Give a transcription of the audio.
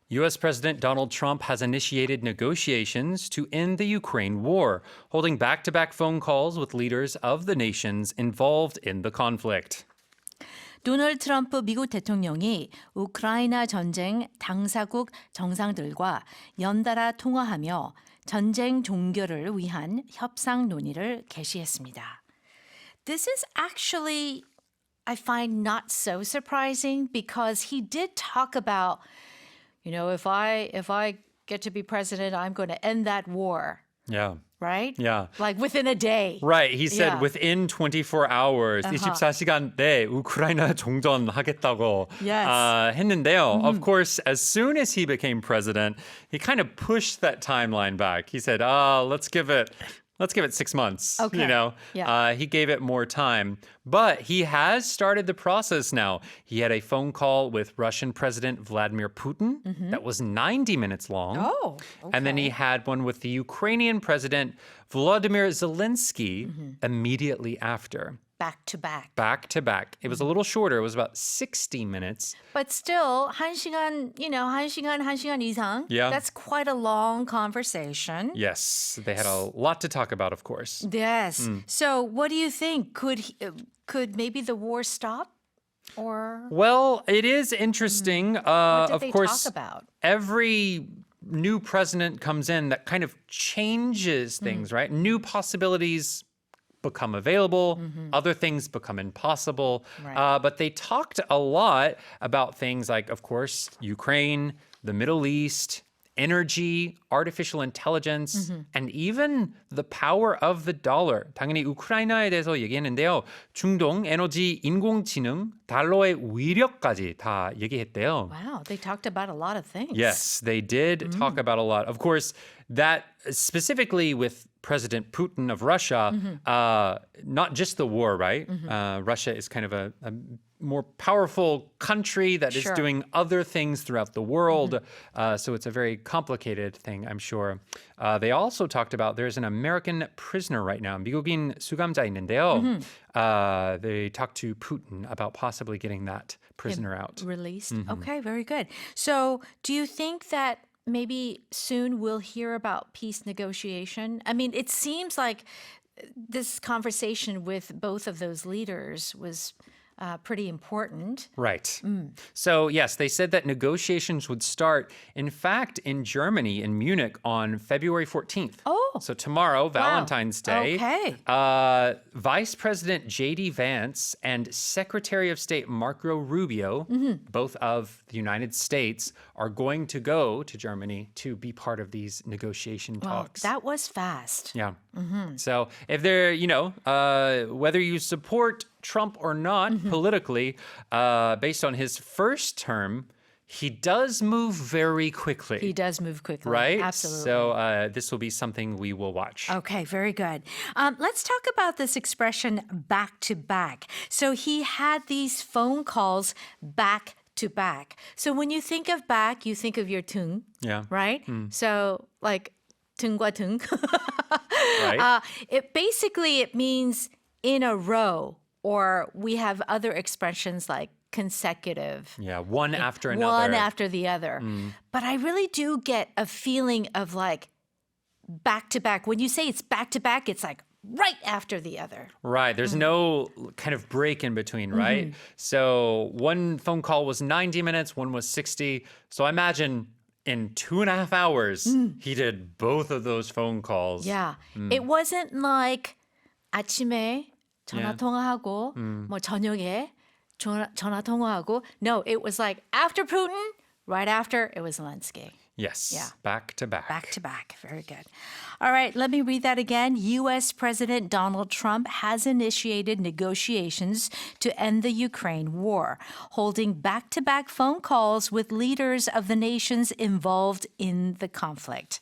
U.S. President Donald Trump has initiated negotiations to end the Ukraine war, holding back-to-back phone calls with leaders of the nations involved in the conflict. 도널드 트럼프 미국 대통령이 우크라이나 전쟁 당사국 정상들과 연달아 통화하며 전쟁 종결을 위한 협상 논의를 개시했습니다. This is actually, I find not so surprising because he did talk about, if I get to be president, I'm going to end that war. Yeah. Right? Yeah. Like within a day. Right. He said Yeah. within 24 hours, 24시간 내에 우크라이나 종전하겠다고 Yes. 했는데요. Of course, as soon as he became president, he kind of pushed that timeline back. He said, let's give it 6 months. Okay. Yeah. He gave it more time. But he has started the process now. He had a phone call with Russian President Vladimir Putin that was 90 minutes long. Oh, okay. And then he had one with the Ukrainian President Volodymyr Zelensky immediately after. Back to back. Back to back. It was a little shorter. It was about 60 minutes. But still, 1시간, 1시간 이상. Yeah. That's quite a long conversation. Yes, they had a lot to talk about, of course. Yes. So what do you think? Could maybe the war stop? Or Well, it is interesting. what did Of they course, talk about? every new president comes in that kind of changes things, right? New possibilities become available, other things become impossible. Right. But they talked a lot about things like, of course, Ukraine, the Middle East, energy, artificial intelligence, and even the power of the dollar. 당연히 우크라이나에 대해서 얘기했는데요. 중동, 에너지, 인공지능, 달러의 위력까지 다 얘기했대요. Wow, they talked about a lot of things. Yes, they did talk about a lot. Of course, that specifically with President Putin of Russia, not just the war, right? Russia is kind of a more powerful country that is Sure. doing other things throughout the world. So it's a very complicated thing, I'm sure. They also talked about there's an American prisoner right now. 미국인 수감자 있는데요. They talked to Putin about possibly getting that prisoner out. Released. Okay, very good. So do you think that maybe soon we'll hear about peace negotiation? I mean, it seems like this conversation with both of those leaders was pretty important. Right. So, yes, they said that negotiations would start, in fact, in Germany, in Munich, on February 14th. Oh. So tomorrow, Valentine's Day. Okay. Vice President J.D. Vance and Secretary of State Marco Rubio, both of the United States, are going to go to Germany to be part of these negotiation Well, talks. that was fast. Yeah. So if they're, whether you support Trump or not politically, based on his first term, he does move very quickly. He does move quickly. Right? Absolutely. So this will be something we will watch. Okay, very good. Let's talk about this expression back to back. So he had these phone calls back to back. So when you think of back, you think of your 등, Yeah. right? So like 등과 등. Right? It means in a row, or we have other expressions like consecutive. Yeah, one after another. One after the other. But I really do get a feeling of like back to back. When you say it's back to back, it's like right after the other. Right. There's no kind of break in between, right? So one phone call was 90 minutes, one was 60. So I imagine in 2.5 hours, he did both of those phone calls. Yeah. It wasn't like 아침에 Yeah. 전화 통화하고 뭐 저녁에 전화 통화하고. No, it was like after Putin, right after it was Zelensky. Yes. Yeah. Back to back. Back to back. Very good. All right, let me read that again. U.S. President Donald Trump has initiated negotiations to end the Ukraine war, holding back-to-back phone calls with leaders of the nations involved in the conflict.